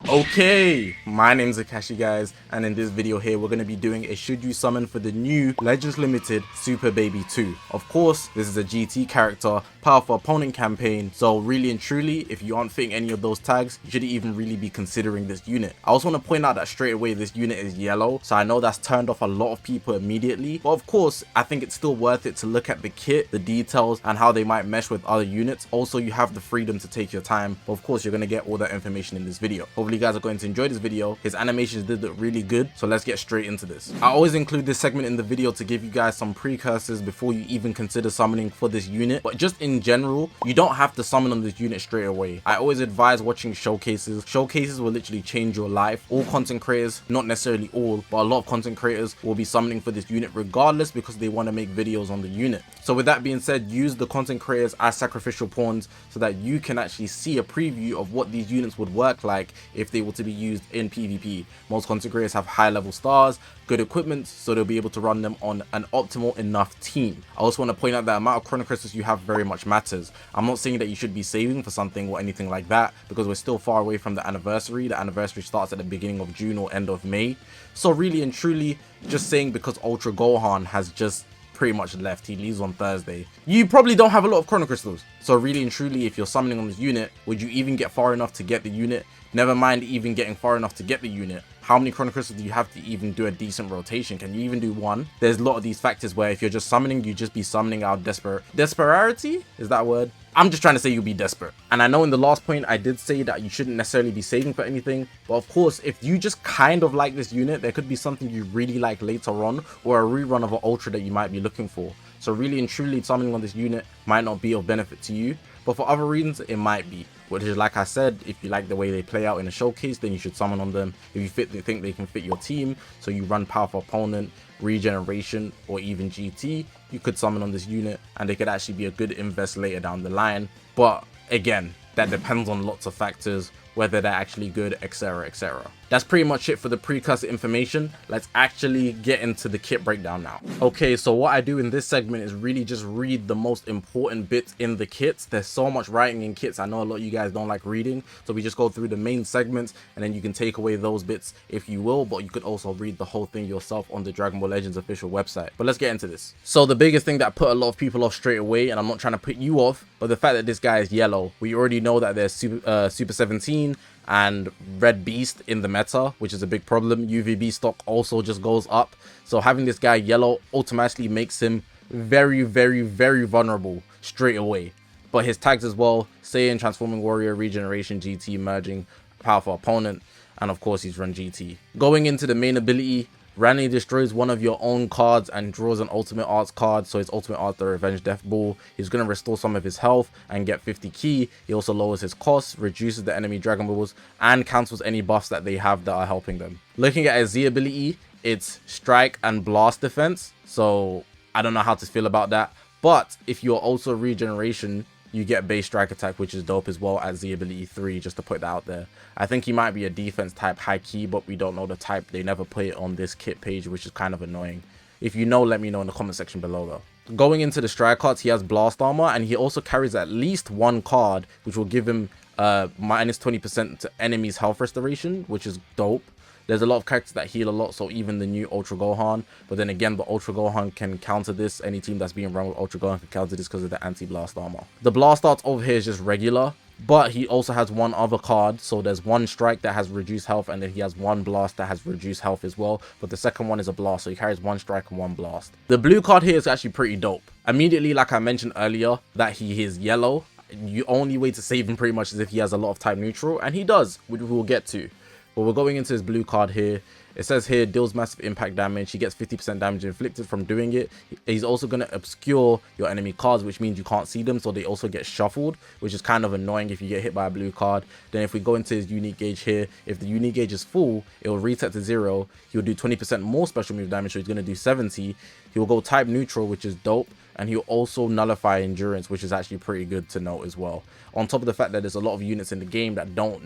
Okay, my name's Zakashi guys, and in this video here we're going to be doing a should you summon for the new Legends Limited Super Baby 2. Of course, this is a GT character, powerful opponent campaign, so really and truly, if you aren't fitting any of those tags, you shouldn't even really be considering this unit. I also want to point out that straight away this unit is yellow, so I know that's turned off a lot of people immediately, but of course, I think it's still worth it to look at the kit, the details, and how they might mesh with other units. Also, you have the freedom to take your time, but of course, you're going to get all that information in this video. Hopefully you guys are going to enjoy this video. His animations did look really good, so let's get straight into this. I always include this segment in the video to give you guys some precursors before you even consider summoning for this unit, but just in general, you don't have to summon on this unit straight away. I always advise watching showcases. Showcases will literally change your life. All content creators, not necessarily all, but a lot of content creators will be summoning for this unit regardless because they want to make videos on the unit. So with that being said, use the content creators as sacrificial pawns so that you can actually see a preview of what these units would work like if they were to be used in PvP. Most content creators have high level stars, good equipment, so they'll be able to run them on an optimal enough team. I also want to point out that the amount of chrono crystals you have very much matters. I'm not saying that you should be saving for something or anything like that because we're still far away from the anniversary. The anniversary starts at the beginning of June or end of May. So really and truly, just saying because Ultra Gohan has just pretty much left, he leaves on Thursday, you probably don't have a lot of chrono crystals. So really and truly, if you're summoning on this unit, would you even get far enough to get the unit? Never mind even getting far enough to get the unit, how many chrono crystals do you have to even do a decent rotation? Can you even do one? There's a lot of these factors where if you're just summoning, you just be summoning out desperarity, is that a word? I'm just trying to say you'll be desperate. And I know in the last point I did say that you shouldn't necessarily be saving for anything, but of course if you just kind of like this unit, there could be something you really like later on, or a rerun of an ultra that you might be looking for. So really and truly, summoning on this unit might not be of benefit to you, but for other reasons it might be. Which is, like I said, if you like the way they play out in a showcase, then you should summon on them. If you think they can fit your team, so you run powerful opponent, regeneration, or even GT, you could summon on this unit and they could actually be a good invest later down the line. But again, that depends on lots of factors, whether they're actually good, etc, etc. That's pretty much it for the precursor information. Let's actually get into the kit breakdown now. Okay, so what I do in this segment is really just read the most important bits in the kits. There's so much writing in kits. I know a lot of you guys don't like reading, so we just go through the main segments and then you can take away those bits if you will, but you could also read the whole thing yourself on the Dragon Ball Legends official website. But let's get into this. So the biggest thing that put a lot of people off straight away, and I'm not trying to put you off, but the fact that this guy is yellow. We already know that there's Super 17 and Red Beast in the meta, which is a big problem. UVB stock also just goes up, so having this guy yellow automatically makes him very vulnerable straight away. But his tags as well: Saiyan, Transforming Warrior, Regeneration, GT, Merging, Powerful Opponent, and of course he's run GT. Going into the main ability, randomly destroys one of your own cards and draws an ultimate arts card. So his ultimate art, the Revenge Death Ball, he's going to restore some of his health and get 50 ki. He also lowers his costs, reduces the enemy Dragon Balls, and cancels any buffs that they have that are helping them. Looking at his Z ability, it's strike and blast defense, so I don't know how to feel about that. But if you're also regeneration, you get base strike attack, which is dope as well at Z ability 3, just to put that out there. I think he might be a defense type high key, but we don't know the type. They never put it on this kit page, which is kind of annoying. If you know, let me know in the comment section below though. Going into the strike cards, he has blast armor, and he also carries at least one card which will give him minus 20% to enemies health restoration, which is dope. There's a lot of characters that heal a lot, so even the new Ultra Gohan. But then again, the Ultra Gohan can counter this. Any team that's being run with Ultra Gohan can counter this because of the anti-blast armor. The blast arts over here is just regular, but he also has one other card. So there's one strike that has reduced health, and then he has one blast that has reduced health as well. But the second one is a blast, so he carries one strike and one blast. The blue card here is actually pretty dope. Immediately, like I mentioned earlier, that he is yellow. The only way to save him pretty much is if he has a lot of type neutral, and he does, which we'll get to. But we're going into his blue card here. It says here, deals massive impact damage. He gets 50% damage inflicted from doing it. He's also going to obscure your enemy cards, which means you can't see them, so they also get shuffled, which is kind of annoying if you get hit by a blue card. Then if we go into his unique gauge here, if the unique gauge is full, it will reset to 0. He'll do 20% more special move damage, so he's going to do 70. He will go type neutral, which is dope. And he'll also nullify endurance, which is actually pretty good to note as well. On top of the fact that there's a lot of units in the game that don't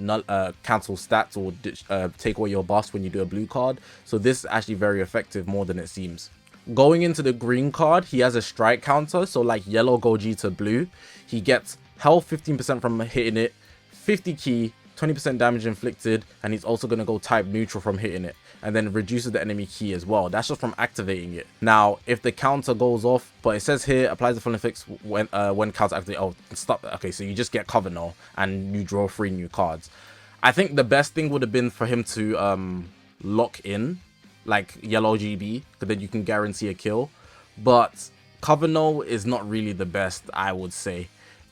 cancel stats or take away your buffs when you do a blue card. So this is actually very effective, more than it seems. Going into the green card, he has a strike counter. So like yellow Goji to blue, he gets health 15% from hitting it, 50 ki, 20% damage inflicted, and he's also going to go type neutral from hitting it, and then reduces the enemy key as well. That's just from activating it. Now, if the counter goes off, but it says here, applies the following effects when counter activate. Oh, stop. Okay, so you just get cover now, and you draw 3 new cards. I think the best thing would have been for him to lock in, like yellow GB, because then you can guarantee a kill. But cover no is not really the best, I would say.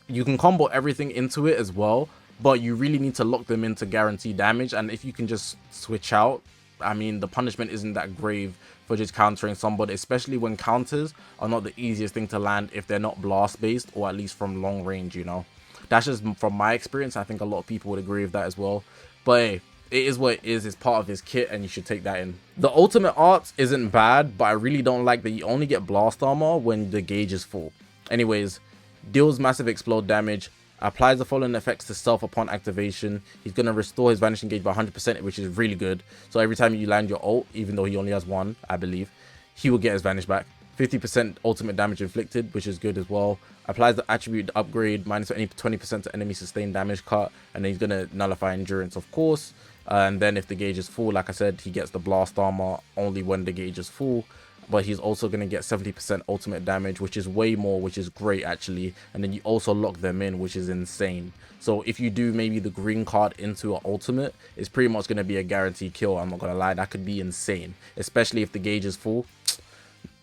You can combo everything into it as well, but you really need to lock them in to guarantee damage. And if you can just switch out, I mean, the punishment isn't that grave for just countering somebody, especially when counters are not the easiest thing to land if they're not blast based, or at least from long range, you know. That's just from my experience. I think a lot of people would agree with that as well. But hey, it is what it is. It's part of his kit, and you should take that in. The ultimate art isn't bad, but I really don't like that you only get blast armor when the gauge is full. Anyways, deals massive explode damage, applies the following effects to self upon activation. He's going to restore his vanishing gauge by 100%, which is really good. So every time you land your ult, even though he only has 1, I believe, he will get his vanish back. 50% ultimate damage inflicted, which is good as well. Applies the attribute upgrade, minus 20% to enemy sustained damage cut, and then he's going to nullify endurance, of course. And then if the gauge is full, like I said, he gets the blast armor only when the gauge is full. But he's also going to get 70% ultimate damage, which is way more, which is great actually. And then you also lock them in, which is insane. So if you do maybe the green card into an ultimate, it's pretty much going to be a guaranteed kill. I'm not going to lie, that could be insane, especially if the gauge is full.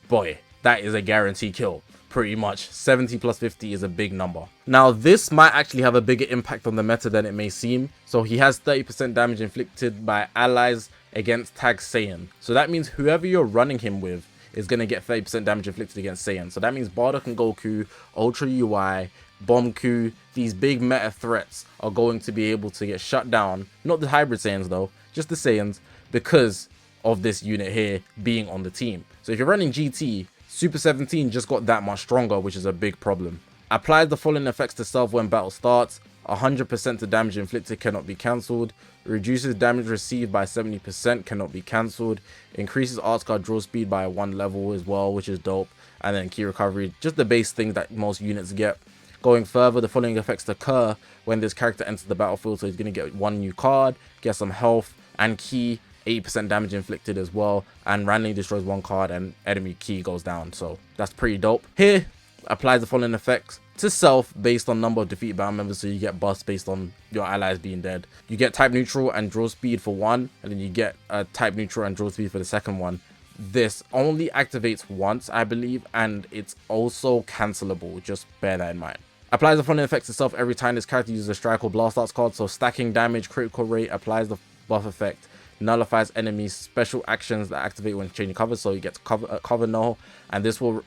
Boy, that is a guaranteed kill. Pretty much 70 plus 50 is a big number. Now this might actually have a bigger impact on the meta than it may seem. So he has 30% damage inflicted by allies against tag Saiyan. So that means whoever you're running him with is going to get 30% damage inflicted against Saiyan. So that means Bardock and Goku, Ultra UI, Bomku, these big meta threats are going to be able to get shut down. Not the hybrid Saiyans though, just the Saiyans, because of this unit here being on the team. So if you're running GT, Super 17 just got that much stronger, which is a big problem. Applies the following effects to self when battle starts. 100% to damage inflicted, cannot be cancelled. Reduces damage received by 70%, cannot be cancelled. Increases arts card draw speed by 1 level as well, which is dope. And then key recovery, just the base thing that most units get. Going further, the following effects occur when this character enters the battlefield. So he's going to get 1 new card, get some health and key. 80% damage inflicted as well, and randomly destroys 1 card and enemy key goes down. So that's pretty dope. Here applies the following effects to self based on number of defeated battle members, so you get buffs based on your allies being dead. You get type neutral and draw speed for 1, and then you get type neutral and draw speed for the second one. This only activates once, I believe, and it's also cancelable. Just bear that in mind. Applies the following effects to self every time this character uses a strike or blast arts card. So stacking damage, critical rate, applies the buff effect, nullifies enemies special actions that activate when changing cover. So you get to cover null, and this will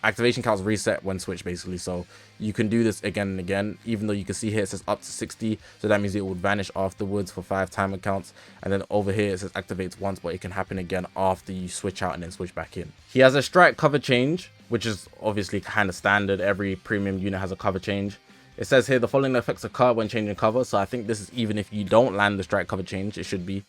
activation counts reset when switched basically. So you can do this again and again, even though you can see here it says up to 60, so that means it would vanish afterwards for 5 timer counts. And then over here it says activates once, but it can happen again after you switch out and then switch back in. He has a strike cover change, which is obviously kind of standard. Every premium unit has a cover change. It says here the following effects occur when changing cover. So I think this is even if you don't land the strike cover change, it should be.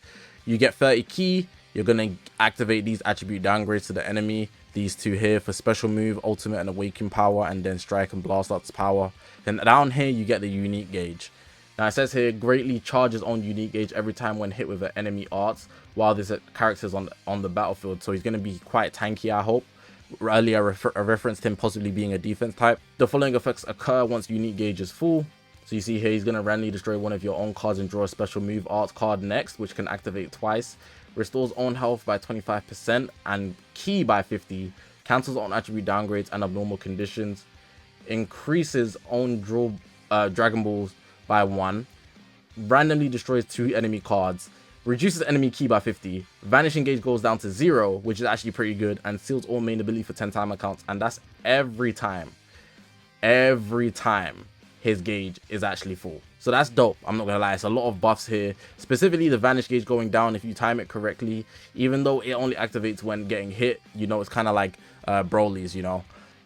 You get 30 key. You're going to activate these attribute downgrades to the enemy. These 2 here for special move, ultimate and awaken power, and then strike and blast arts power. Then down here you get the unique gauge. Now it says here greatly charges on unique gauge every time when hit with an enemy arts while this character's on the battlefield. So he's going to be quite tanky, I hope. Earlier I referenced him possibly being a defense type. The following effects occur once unique gauge is full. So you see here he's going to randomly destroy one of your own cards and draw a special move art card next, which can activate twice. Restores own health by 25% and key by 50. Cancels on attribute downgrades and abnormal conditions. Increases own draw Dragon Balls by 1. Randomly destroys 2 enemy cards. Reduces enemy key by 50. Vanishing gauge goes down to 0, which is actually pretty good, and seals all main ability for 10 timer counts. And that's every time. Every time his gauge is actually full. So that's dope. I'm not gonna lie, it's a lot of buffs here, specifically the vanish gauge going down if you time it correctly. Even though it only activates when getting hit, you know, it's kind of like Broly's, you know,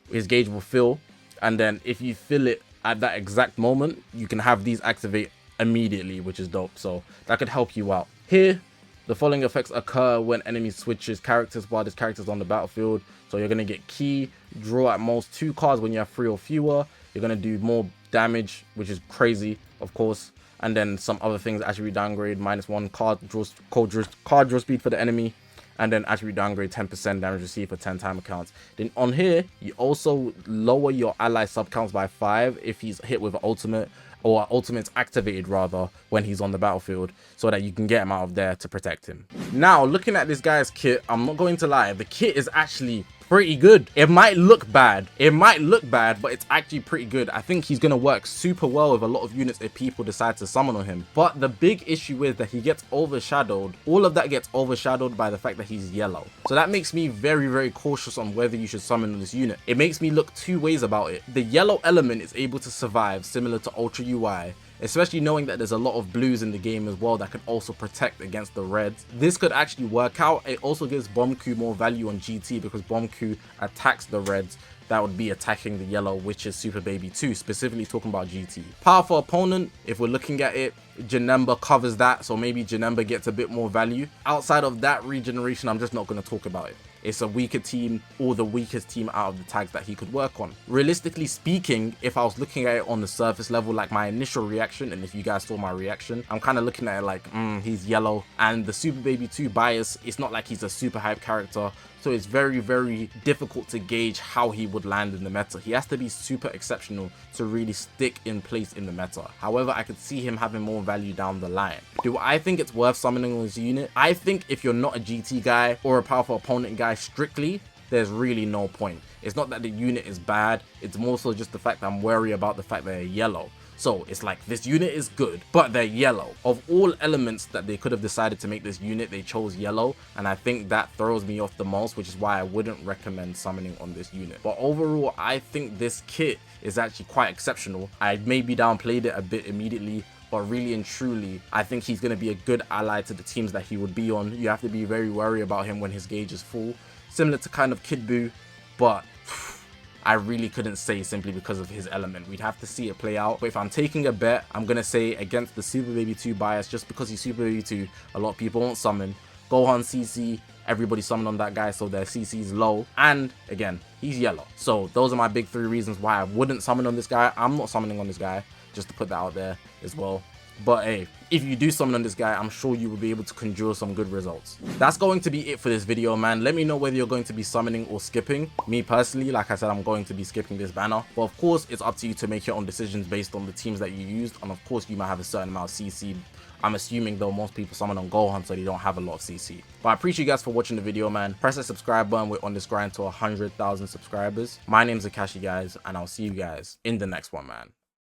his gauge will fill, and then if you fill it at that exact moment, you can have these activate immediately, which is dope. So that could help you out. Here the following effects occur when enemy switches characters while this character is on the battlefield. So you're gonna get key, draw at most 2 cards when you have 3 or fewer. You're gonna do more damage, which is crazy, of course. And then some other things, attribute downgrade, -1 card draw speed for the enemy. And then attribute downgrade 10% damage received for 10 time counts. Then on here, you also lower your ally sub counts by 5 if he's hit with an ultimate, or ultimate's activated rather, when he's on the battlefield, so that you can get him out of there to protect him. Now, looking at this guy's kit, I'm not going to lie, the kit is actually pretty good. It might look bad, but it's actually pretty good. I think he's gonna work super well with a lot of units if people decide to summon on him. But the big issue is that he gets overshadowed. All of that gets overshadowed by the fact that he's yellow. So that makes me very, very cautious on whether you should summon this unit. It makes me look two ways about it. The yellow element is able to survive, similar to Ultra UI, especially knowing that there's a lot of blues in the game as well that can also protect against the reds. This could actually work out. It also gives Bomku more value on GT because Bomku attacks the reds that would be attacking the yellow, which is Super Baby 2, specifically talking about GT. Powerful opponent, if we're looking at it, Janemba covers that, so maybe Janemba gets a bit more value. Outside of that regeneration, I'm just not going to talk about it. It's a weaker team, or the weakest team out of the tags that he could work on. Realistically speaking, if I was looking at it on the surface level, like my initial reaction, and if you guys saw my reaction, I'm kind of looking at it like, he's yellow. And the Super Baby 2 bias, it's not like he's a super hype character, so it's very, very difficult to gauge how he would land in the meta. He has to be super exceptional to really stick in place in the meta. However, I could see him having more value down the line. Do I think it's worth summoning on this unit? I think if you're not a GT guy or a powerful opponent guy strictly, there's really no point. It's not that the unit is bad, it's more so just the fact that I'm worried about the fact that they're yellow. So it's like, this unit is good, but they're yellow. Of all elements that they could have decided to make this unit, they chose yellow, and I think that throws me off the most, which is why I wouldn't recommend summoning on this unit. But overall, I think this kit is actually quite exceptional. I maybe downplayed it a bit immediately, but really and truly, I think he's going to be a good ally to the teams that he would be on. You have to be very wary about him when his gauge is full, similar to kind of Kid Buu, but I really couldn't say simply because of his element. We'd have to see it play out. But if I'm taking a bet, I'm going to say against the Super Baby 2 bias, just because he's Super Baby 2, a lot of people won't summon. Gohan CC, everybody summon on that guy, so their CC is low. And again, he's yellow. So those are my big 3 reasons why I wouldn't summon on this guy. I'm not summoning on this guy, just to put that out there as well. But hey, if you do summon on this guy, I'm sure you will be able to conjure some good results. That's going to be it for this video, man. Let me know whether you're going to be summoning or skipping. Me personally, like I said, I'm going to be skipping this banner. But of course, it's up to you to make your own decisions based on the teams that you used. And of course, you might have a certain amount of CC. I'm assuming though most people summon on Gohan, so they don't have a lot of CC. But I appreciate you guys for watching the video, man. Press that subscribe button. We're on this grind to 100,000 subscribers. My name's Zakashi, guys, and I'll see you guys in the next one, man.